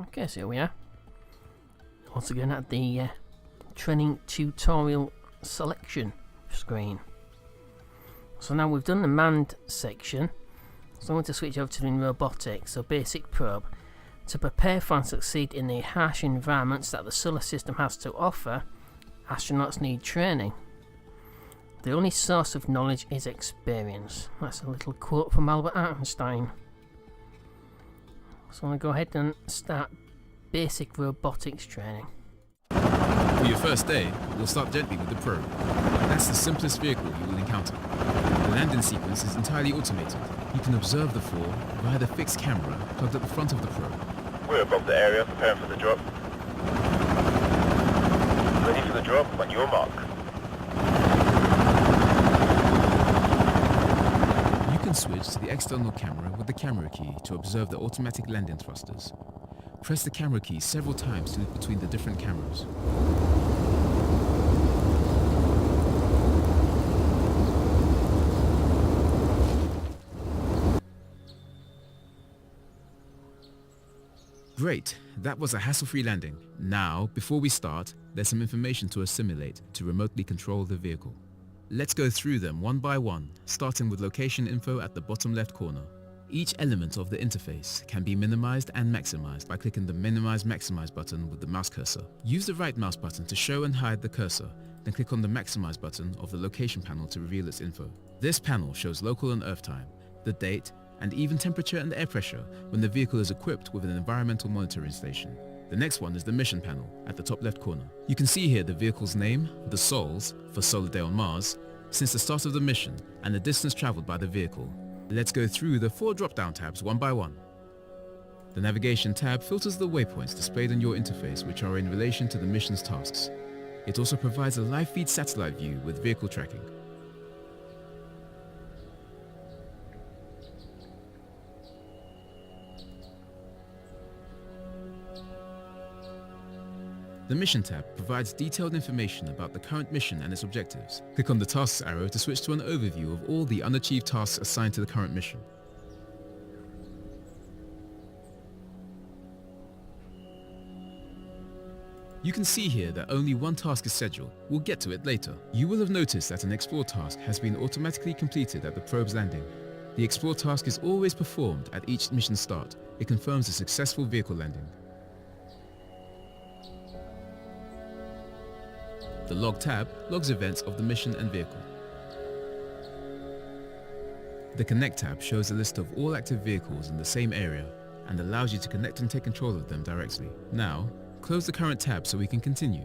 Okay, so here we are. Once again at the training tutorial selection screen. So now we've done the manned section, so I'm going to switch over to doing robotics, so basic probe. To prepare for and succeed in the harsh environments that the solar system has to offer, astronauts need training. The only source of knowledge is experience. That's a little quote from Albert Einstein. So I'm going to go ahead and start basic robotics training. For your first day, we'll start gently with the probe. That's the simplest vehicle you will encounter. The landing sequence is entirely automated. You can observe the fall via the fixed camera plugged at the front of the probe. We're above the area, preparing for the drop. Ready for the drop on your mark. You can switch to the external camera with the camera key to observe the automatic landing thrusters. Press the camera key several times to loop between the different cameras. Great, that was a hassle-free landing. Now, before we start, there's some information to assimilate to remotely control the vehicle. Let's go through them one by one, starting with location info at the bottom left corner. Each element of the interface can be minimized and maximized by clicking the Minimize/Maximize button with the mouse cursor. Use the right mouse button to show and hide the cursor, then click on the Maximize button of the location panel to reveal its info. This panel shows local and Earth time, the date, and even temperature and air pressure when the vehicle is equipped with an environmental monitoring station. The next one is the mission panel at the top left corner. You can see here the vehicle's name, the sols, for Solar Day on Mars, since the start of the mission, and the distance traveled by the vehicle. Let's go through the 4 drop-down tabs one by one. The navigation tab filters the waypoints displayed on your interface which are in relation to the mission's tasks. It also provides a live feed satellite view with vehicle tracking. The Mission tab provides detailed information about the current mission and its objectives. Click on the Tasks arrow to switch to an overview of all the unachieved tasks assigned to the current mission. You can see here that only one task is scheduled. We'll get to it later. You will have noticed that an Explore task has been automatically completed at the probe's landing. The Explore task is always performed at each mission start. It confirms a successful vehicle landing. The Log tab logs events of the mission and vehicle. The Connect tab shows a list of all active vehicles in the same area and allows you to connect and take control of them directly. Now, close the current tab so we can continue.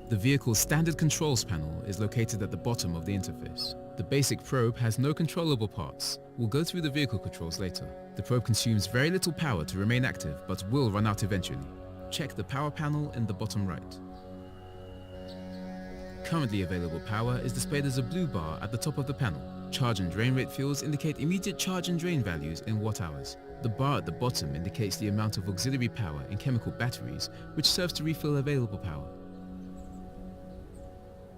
The vehicle's standard controls panel is located at the bottom of the interface. The basic probe has no controllable parts. We'll go through the vehicle controls later. The probe consumes very little power to remain active but will run out eventually. Check the power panel in the bottom right. Currently available power is displayed as a blue bar at the top of the panel. Charge and drain rate fields indicate immediate charge and drain values in watt-hours. The bar at the bottom indicates the amount of auxiliary power in chemical batteries, which serves to refill available power.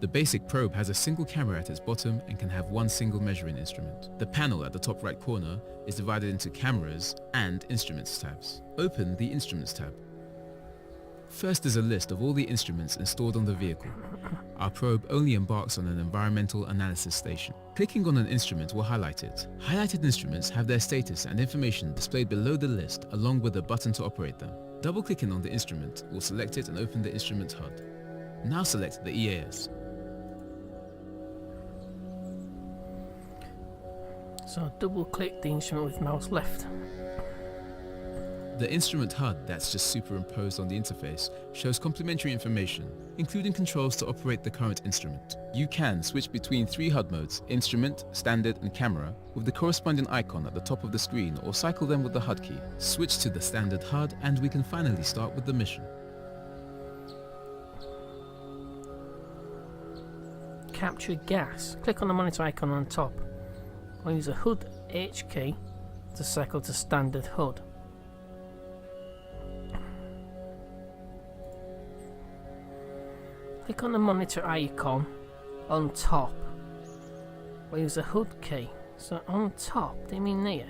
The basic probe has a single camera at its bottom and can have one single measuring instrument. The panel at the top right corner is divided into Cameras and Instruments tabs. Open the Instruments tab. First is a list of all the instruments installed on the vehicle. Our probe only embarks on an environmental analysis station. Clicking on an instrument will highlight it. Highlighted instruments have their status and information displayed below the list along with a button to operate them. Double-clicking on the instrument will select it and open the instrument HUD. Now select the EAS. So double-click the instrument with mouse left. The instrument HUD that's just superimposed on the interface shows complementary information, including controls to operate the current instrument. You can switch between 3 HUD modes, Instrument, Standard and Camera, with the corresponding icon at the top of the screen, or cycle them with the HUD key. Switch to the Standard HUD and we can finally start with the mission. Capture gas. Click on the monitor icon on top. I'll use a HUD H key to cycle to Standard HUD. Click on the monitor icon on top. We'll use a HUD key. So on top, do you mean near?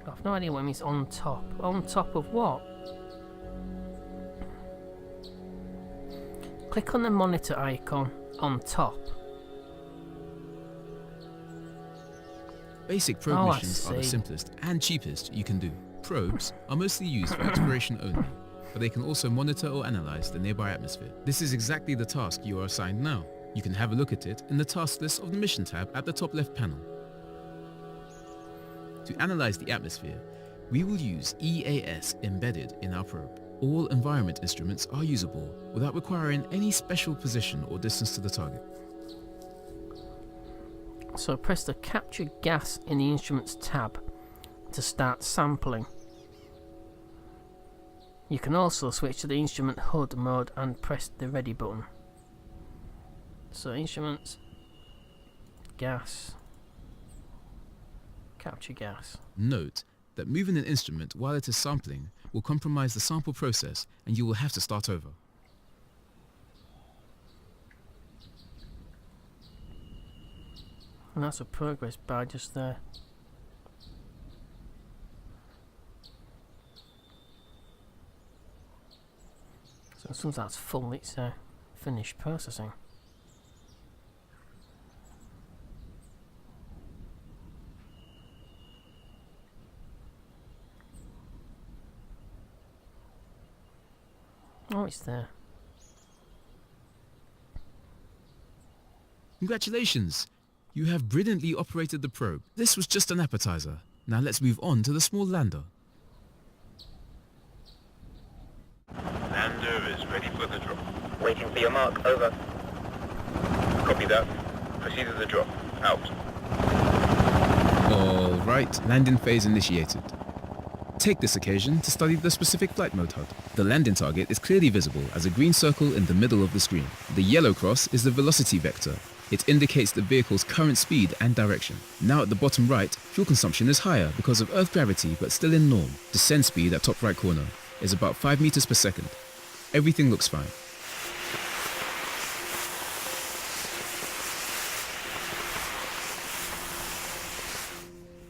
I've no idea what it means on top. On top of what? Click on the monitor icon on top. Basic probe I missions are the see. simplest and cheapest you can do. Probes are mostly used for exploration only, but they can also monitor or analyze the nearby atmosphere. This is exactly the task you are assigned now. You can have a look at it in the task list of the mission tab at the top left panel. To analyze the atmosphere, we will use EAS embedded in our probe. All environment instruments are usable without requiring any special position or distance to the target. So press the capture gas in the instruments tab to start sampling. You can also switch to the instrument HUD mode and press the ready button. So instruments, gas, capture gas. Note that moving an instrument while it is sampling will compromise the sample process and you will have to start over. And that's a progress bar just there. So as soon as that's full, it's finished processing. Oh, it's there. Congratulations! You have brilliantly operated the probe. This was just an appetizer. Now let's move on to the small lander. Lander is ready for the drop. Waiting for your mark, over. Copy that. Proceed to the drop. Out. Alright, landing phase initiated. Take this occasion to study the specific flight mode HUD. The landing target is clearly visible as a green circle in the middle of the screen. The yellow cross is the velocity vector. It indicates the vehicle's current speed and direction. Now at the bottom right, fuel consumption is higher because of Earth gravity but still in norm. Descent speed at top right corner is about 5 meters per second. Everything looks fine.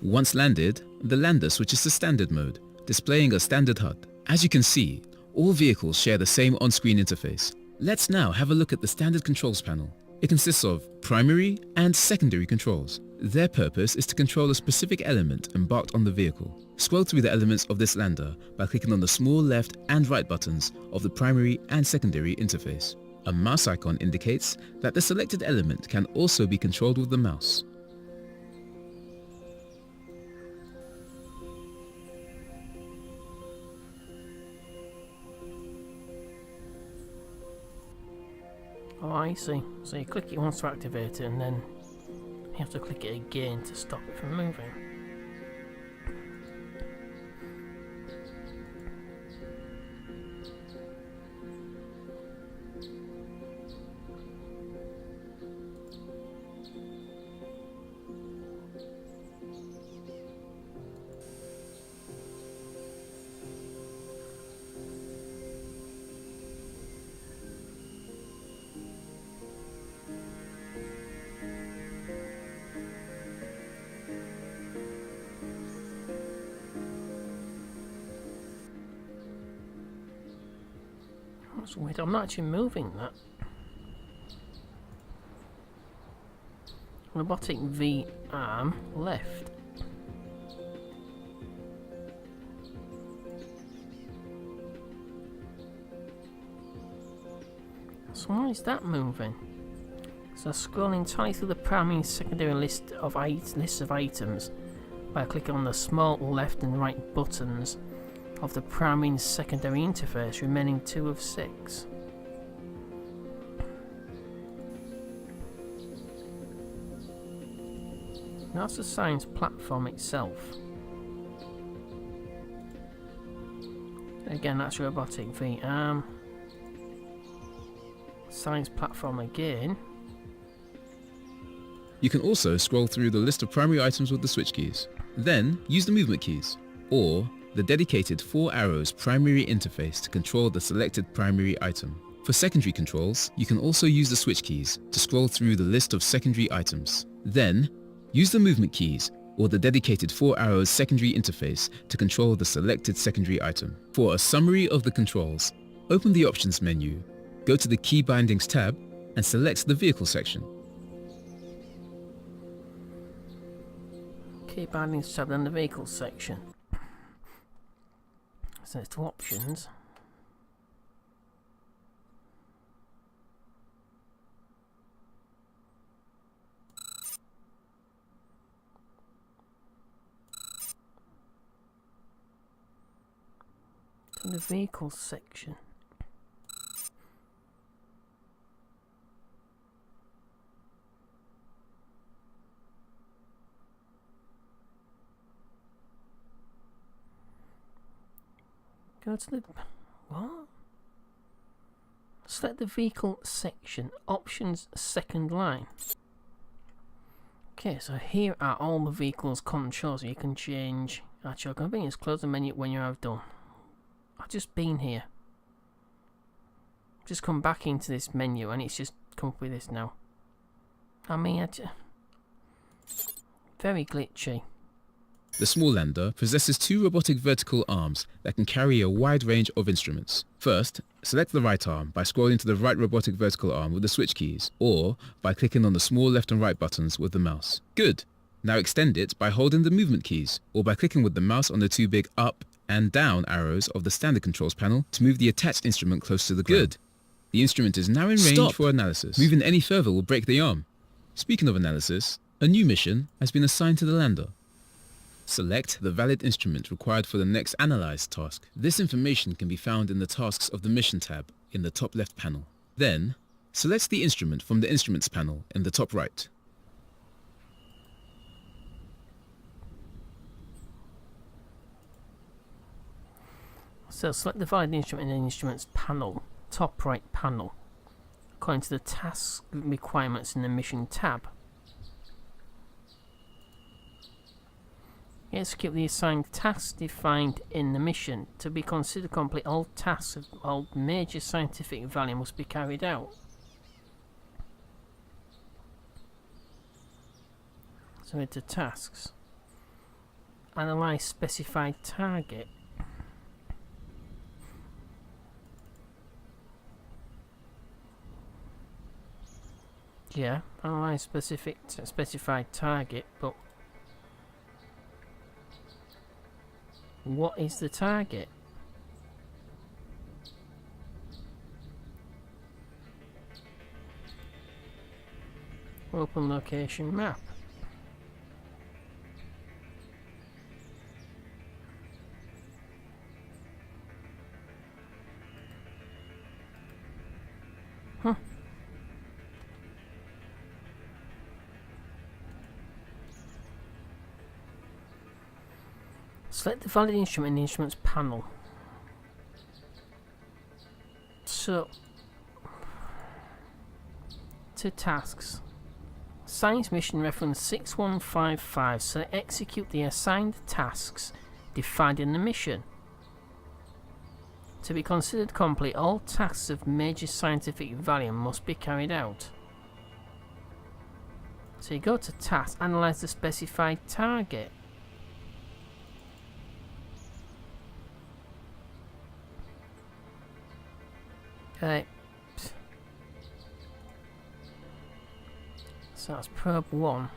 Once landed, the lander switches to standard mode, displaying a standard HUD. As you can see, all vehicles share the same on-screen interface. Let's now have a look at the standard controls panel. It consists of primary and secondary controls. Their purpose is to control a specific element embarked on the vehicle. Scroll through the elements of this lander by clicking on the small left and right buttons of the primary and secondary interface. A mouse icon indicates that the selected element can also be controlled with the mouse. Oh, I see. So you click it once to activate it and then you have to click it again to stop it from moving. That's weird, I'm not actually moving that. Robotic V arm left. So why is that moving? So scroll entirely through the primary and secondary lists of items by clicking on the small left and right buttons of the primary and secondary interface, remaining 2 of 6. That's the science platform itself. Again, that's robotic V arm. Science platform again. You can also scroll through the list of primary items with the switch keys. Then use the movement keys, or the dedicated 4 arrows primary interface to control the selected primary item. For secondary controls, you can also use the switch keys to scroll through the list of secondary items. Then, use the movement keys or the dedicated 4 arrows secondary interface to control the selected secondary item. For a summary of the controls, open the Options menu, go to the Key Bindings tab and select the Vehicle section. Key Bindings tab and the Vehicle section. So it's to Options. To the Vehicle section. Go to the... what? Select the Vehicle section. Options second line. Okay, so here are all the vehicle's controls. You can change... Actually, I'm going to close the menu when you have done. I've just been here. Just come back into this menu and it's just come up with this now. I mean, very glitchy. The small lander possesses 2 robotic vertical arms that can carry a wide range of instruments. First, select the right arm by scrolling to the right robotic vertical arm with the switch keys, or by clicking on the small left and right buttons with the mouse. Good! Now extend it by holding the movement keys, or by clicking with the mouse on the 2 big up and down arrows of the standard controls panel to move the attached instrument close to the ground. Good! The instrument is now in range for analysis. Moving any further will break the arm. Speaking of analysis, a new mission has been assigned to the lander. Select the valid instrument required for the next Analyze task. This information can be found in the Tasks of the Mission tab in the top left panel. Then, select the instrument from the Instruments panel in the top right. So select the valid instrument in the Instruments panel, top right panel, according to the task requirements in the Mission tab. Execute the assigned tasks defined in the mission. To be considered complete, all tasks of all major scientific value must be carried out. So into tasks. Analyze specified target. Yeah, analyze specified target, but what is the target? Open location map. Huh. Select the valid instrument in the Instruments panel. So, to tasks. Science mission reference 6155. So execute the assigned tasks defined in the mission. To be considered complete, all tasks of major scientific value must be carried out. So you go to task, analyze the specified target. Okay. So that's probe 1.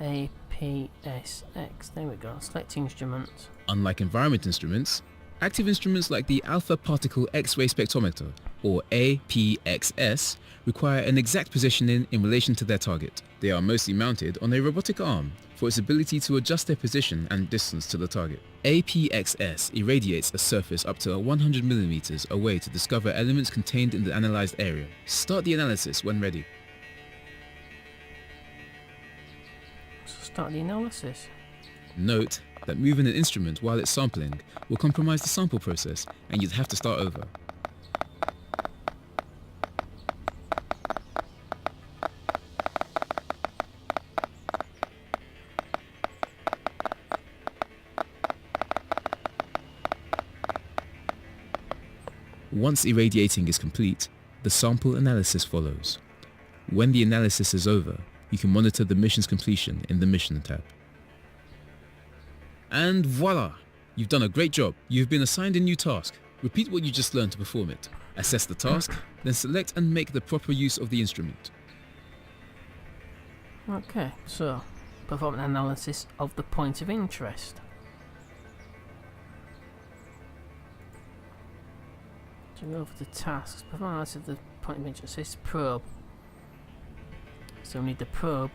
APSX. There we go. Select instrument. Unlike environment instruments, active instruments like the Alpha Particle X-ray Spectrometer, or APXS, require an exact positioning in relation to their target. They are mostly mounted on a robotic arm for its ability to adjust their position and distance to the target. APXS irradiates a surface up to 100 mm away to discover elements contained in the analyzed area. Start the analysis when ready. So start the analysis. Note that moving an instrument while it's sampling will compromise the sample process and you'd have to start over. Once irradiating is complete, the sample analysis follows. When the analysis is over, you can monitor the mission's completion in the Mission tab. And voila! You've done a great job. You've been assigned a new task. Repeat what you just learned to perform it. Assess the task, then select and make the proper use of the instrument. Okay, so perform an analysis of the point of interest. So go over to tasks, perform analysis of the point of interest. This probe. So we need the probe.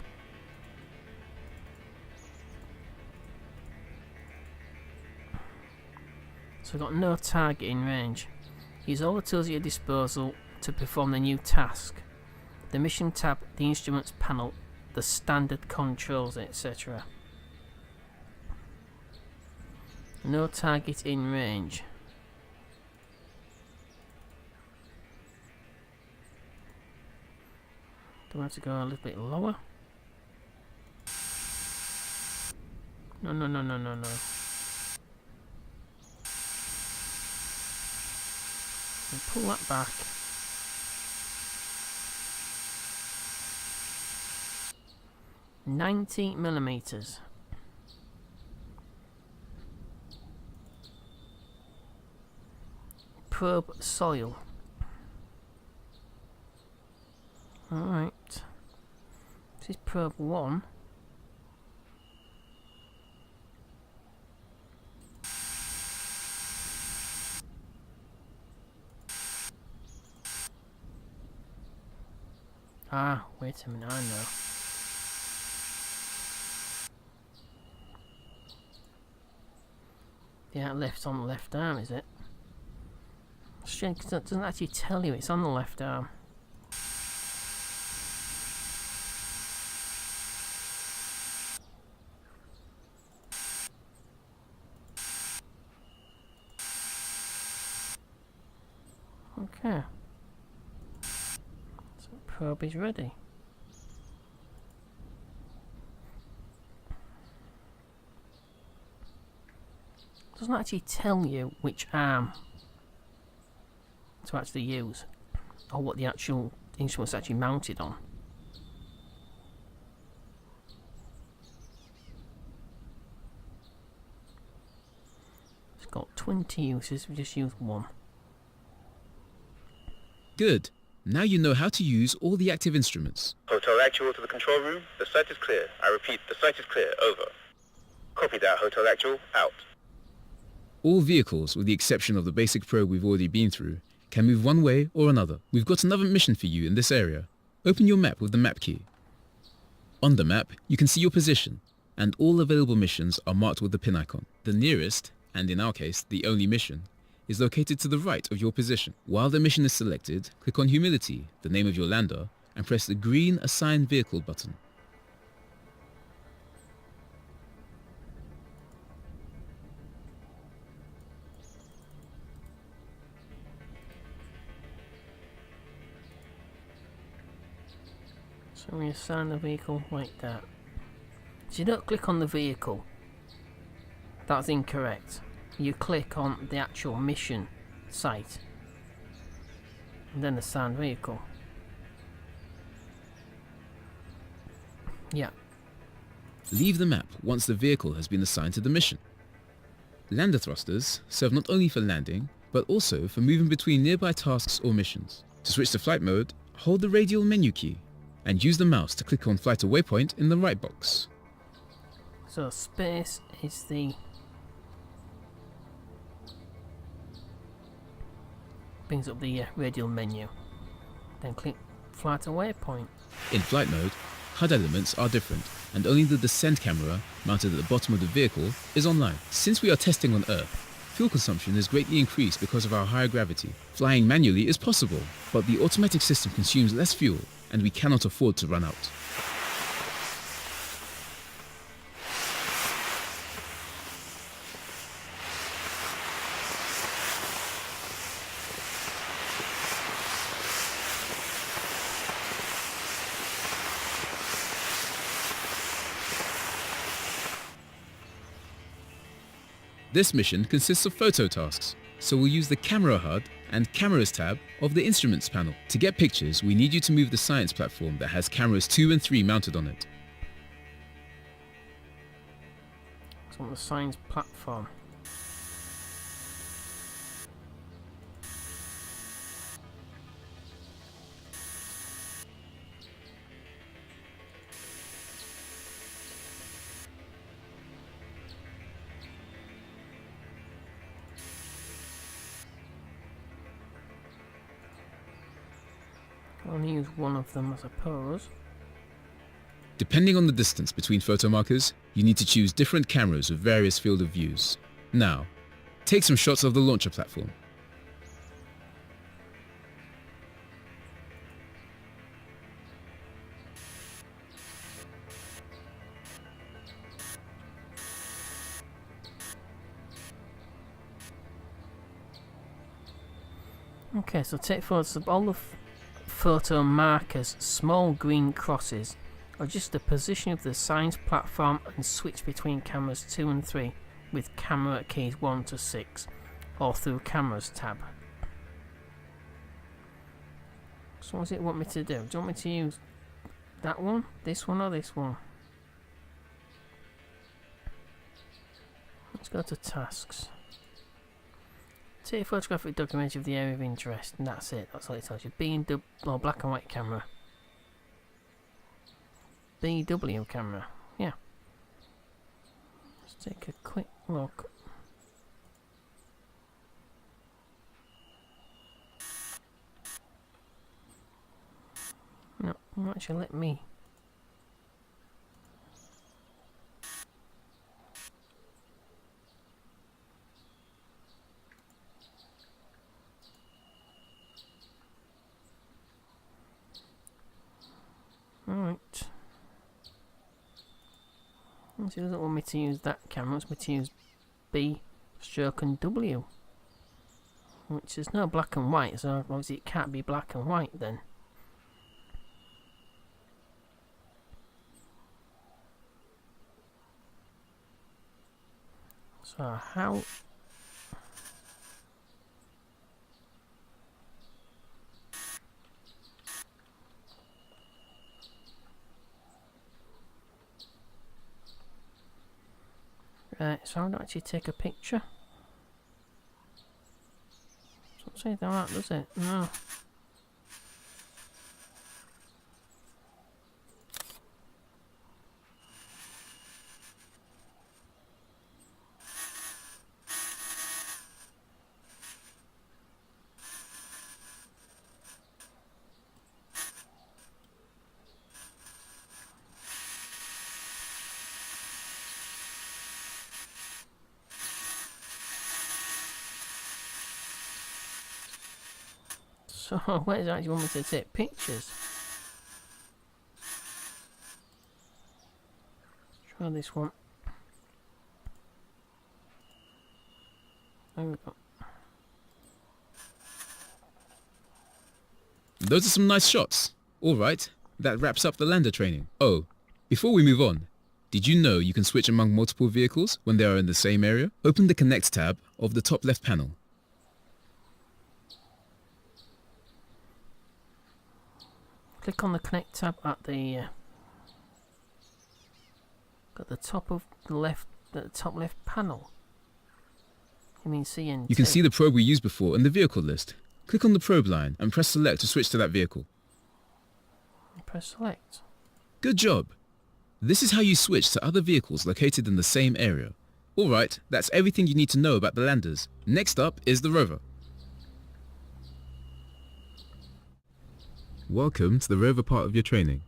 So we've got no target in range. Use all the tools at your disposal to perform the new task. The mission tab, the instruments panel, the standard controls, etc. No target in range. Do I have to go a little bit lower? No. And pull that back. $90mm. Probe soil. Alright. This is probe 1. Ah, wait a minute, I know. Yeah, left's on the left arm, is it? Strange, 'cause that doesn't actually tell you it's on the left arm. Okay. So probe is ready. Doesn't actually tell you which arm to actually use, or what the actual instrument's actually mounted on. It's got 20 uses, we just use one. Good. Now you know how to use all the active instruments. Hotel Actual to the control room. The site is clear. I repeat, the site is clear. Over. Copy that, Hotel Actual. Out. All vehicles, with the exception of the basic probe we've already been through, can move one way or another. We've got another mission for you in this area. Open your map with the map key. On the map, you can see your position, and all available missions are marked with the pin icon. The nearest, and in our case, the only mission, is located to the right of your position. While the mission is selected, click on Humility, the name of your lander, and press the green Assign Vehicle button. So we assign the vehicle like that. So you don't click on the vehicle. That's incorrect. You click on the actual mission site and then assign vehicle. Yeah. Leave the map once the vehicle has been assigned to the mission. Lander thrusters serve not only for landing, but also for moving between nearby tasks or missions. To switch to flight mode, hold the radial menu key and use the mouse to click on Flight Away Point in the right box. So space is the brings up the radial menu. Then click Flight Away Point. In flight mode, HUD elements are different, and only the descent camera, mounted at the bottom of the vehicle, is online. Since we are testing on Earth, fuel consumption is greatly increased because of our higher gravity. Flying manually is possible, but the automatic system consumes less fuel, and we cannot afford to run out. This mission consists of photo tasks, so we'll use the Camera HUD and Cameras tab of the Instruments panel. To get pictures, we need you to move the science platform that has cameras 2 and 3 mounted on it. It's on the science platform. I'll only use one of them, I suppose. Depending on the distance between photo markers, you need to choose different cameras with various field of views. Now, take some shots of the launcher platform. Okay, so take photos of all the photo markers, small green crosses. Adjust the position of the science platform and switch between cameras 2 and 3 with camera keys 1 to 6 or through cameras tab. So what does it want me to do? Do you want me to use that one, this one or this one? Let's go to tasks. Take a photographic documentary of the area of interest, and that's it. That's all it tells you. Or black and white camera. BW camera. Yeah. Let's take a quick look. No, won't actually let me. Alright. It doesn't want me to use that camera, it wants me to use B stroke and W. Which is no black and white, so obviously it can't be black and white then. So how... Right, so I don't actually take a picture. Doesn't say that, does it? No. So, where does it actually want me to take pictures? Try this one. There we go. Those are some nice shots. Alright, that wraps up the lander training. Oh, before we move on, did you know you can switch among multiple vehicles when they are in the same area? Open the Connect tab of the top left panel. Click on the Connect tab at the top of the left, the top left panel. You mean CN2? You can see the probe we used before in the vehicle list. Click on the probe line and press select to switch to that vehicle. Press select. Good job. This is how you switch to other vehicles located in the same area. Alright, that's everything you need to know about the landers. Next up is the rover. Welcome to the rover part of your training.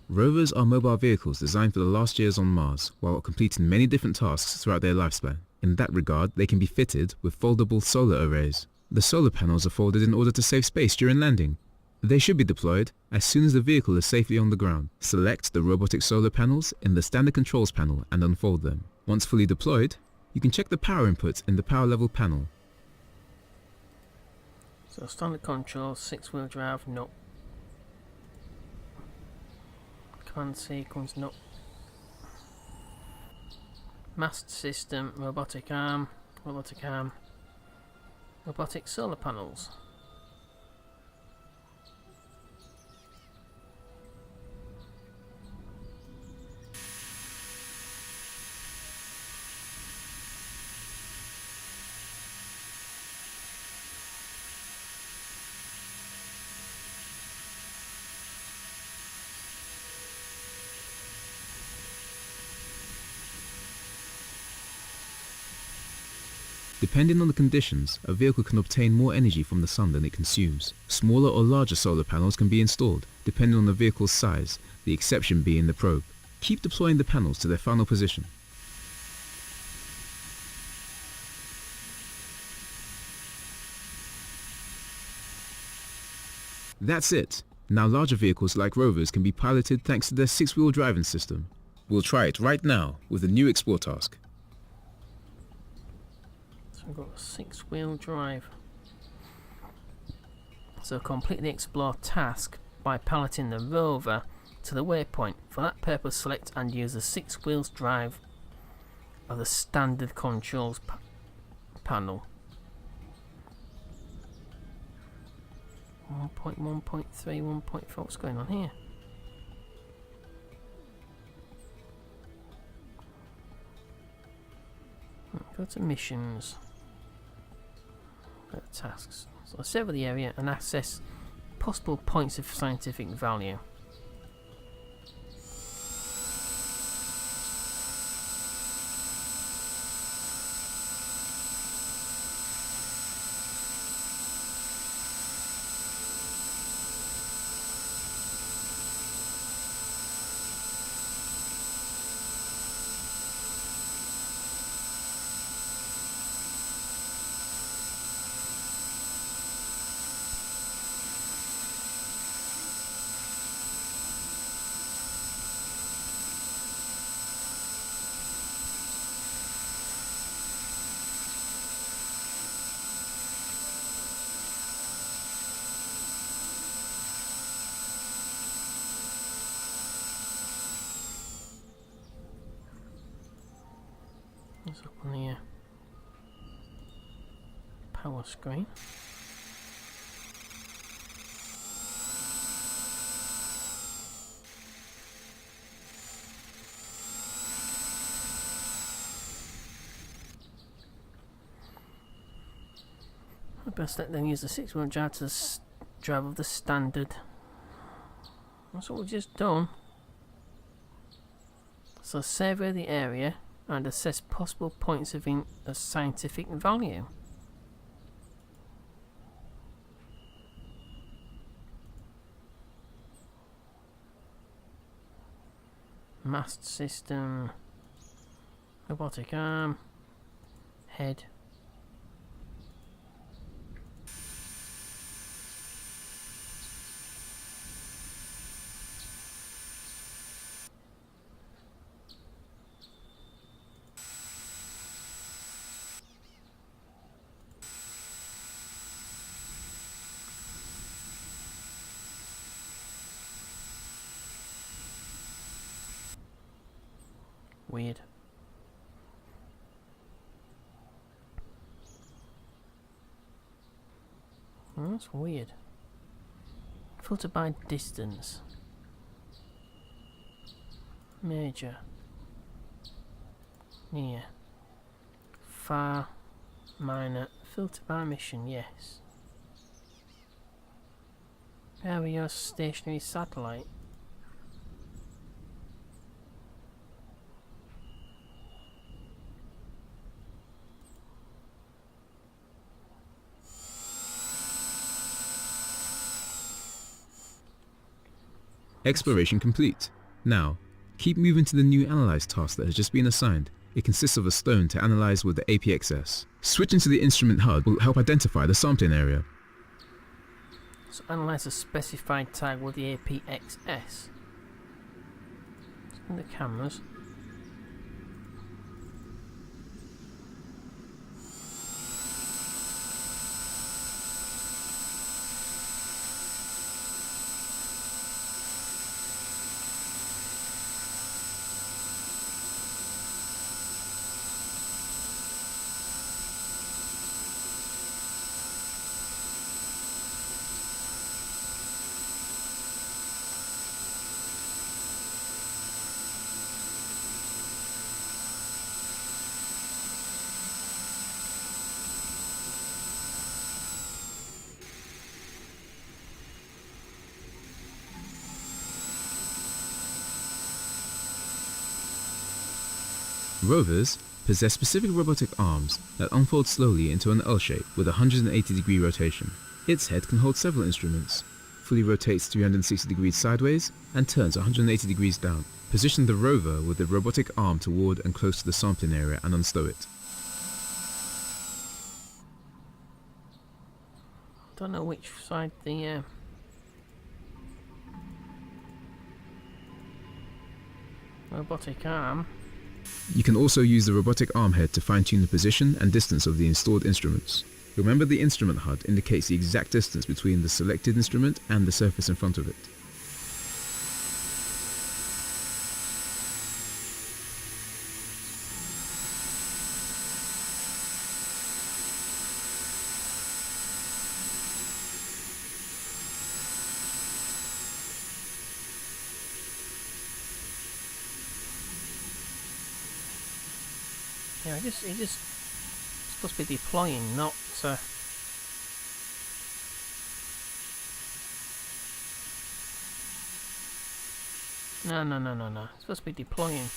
Rovers are mobile vehicles designed for the last years on Mars while completing many different tasks throughout their lifespan. In that regard, they can be fitted with foldable solar arrays. The solar panels are folded in order to save space during landing. They should be deployed as soon as the vehicle is safely on the ground. Select the robotic solar panels in the standard controls panel and unfold them. Once fully deployed, you can check the power input in the power level panel. So standard control, 6-wheel drive, no. Command sequence, no. Mast system, robotic arm, robotic solar panels. Depending on the conditions, a vehicle can obtain more energy from the sun than it consumes. Smaller or larger solar panels can be installed, depending on the vehicle's size, the exception being the probe. Keep deploying the panels to their final position. That's it. Now larger vehicles like rovers can be piloted thanks to their 6-wheel driving system. We'll try it right now with the new Explore task. So we've got a 6-wheel drive. So complete the Explore task by piloting the rover to the waypoint. For that purpose, select and use the 6 wheels drive of the standard controls panel. 1.1.3, 1.4, what's going on here? Go to missions. Go to tasks. So survey the area and access possible points of scientific value. It's up on the power screen. I best let them use the 6-wheel drive to the drive of the standard. That's what we've just done. So survey the area and assess possible points of scientific value. Mast system, robotic arm, head. Weird. Oh, that's weird. Filter by distance. Major. Near. Far. Minor. Filter by mission, yes. Area stationary satellite. Exploration complete. Now, keep moving to the new Analyze task that has just been assigned. It consists of a stone to analyze with the APXS. Switching to the instrument HUD will help identify the sampling area. So analyze a specified tag with the APXS. In the cameras. Rovers, possess specific robotic arms that unfold slowly into an L shape with a 180-degree rotation. Its head can hold several instruments, fully rotates 360 degrees sideways, and turns 180 degrees down. Position the rover with the robotic arm toward and close to the sampling area and unstow it. Don't know which side the robotic arm. You can also use the robotic arm head to fine-tune the position and distance of the installed instruments. Remember, the instrument HUD indicates the exact distance between the selected instrument and the surface in front of it. Yeah, it just supposed to be deploying, not no. It's supposed to be deploying.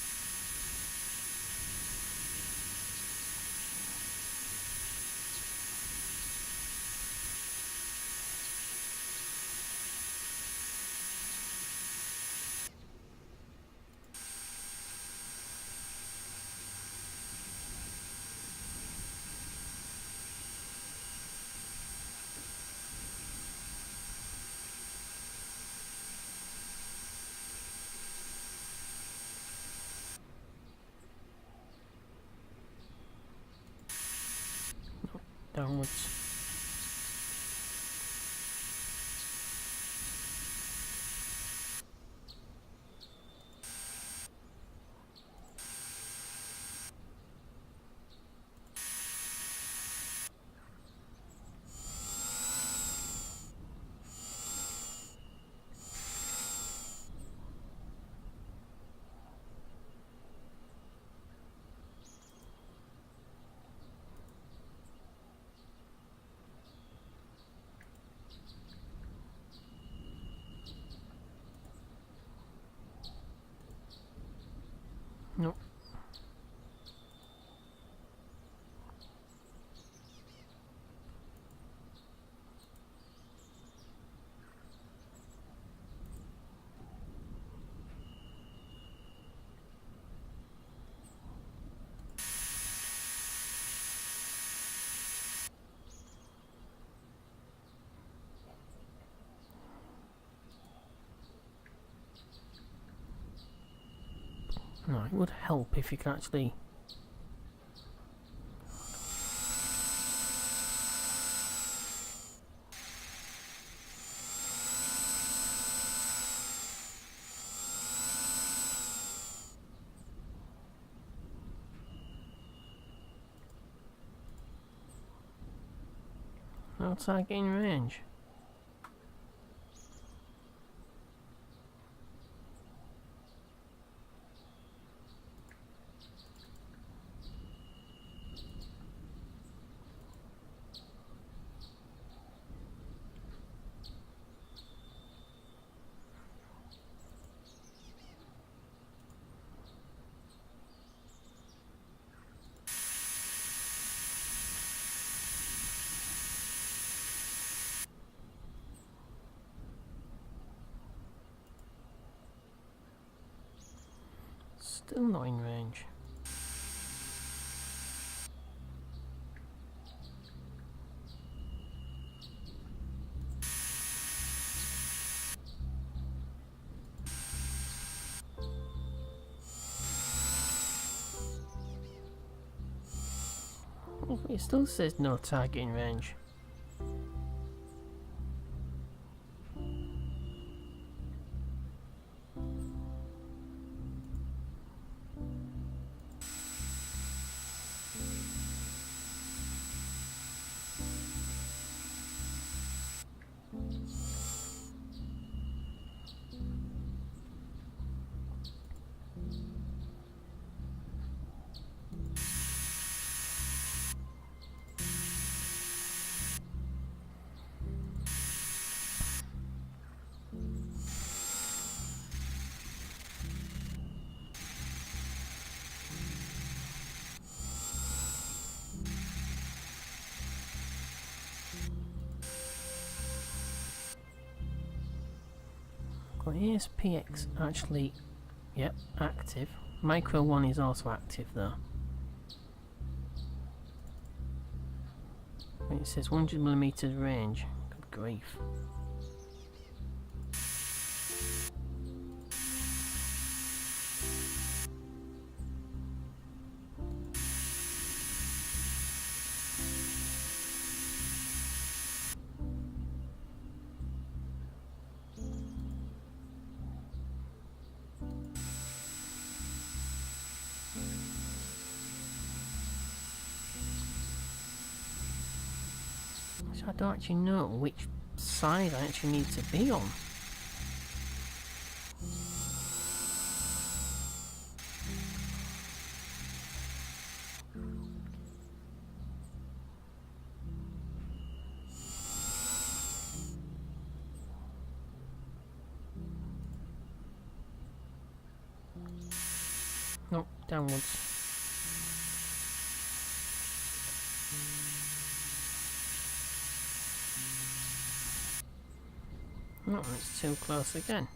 Downwards. Nope. No, it would help if you could actually no target in range. Still not in range. It still says no target in range. Well, here's PX actually, yep, active. Micro 1 is also active though. It says 100mm range. Good grief. So I don't actually know which side I actually need to be on. No, downwards. Oh, it's too close again.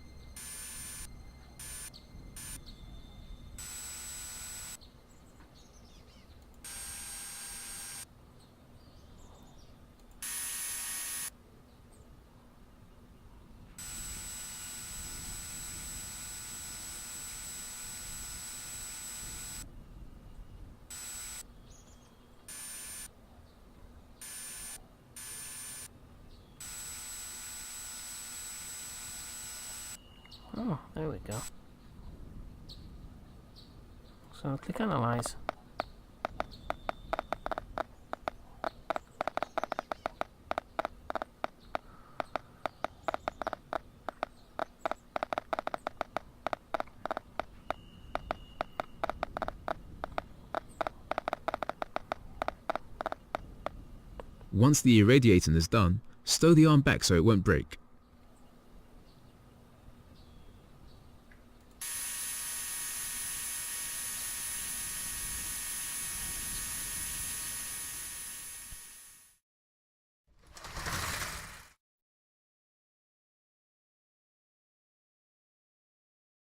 Oh, there we go. So click analyze. Once the irradiating is done, stow the arm back so it won't break.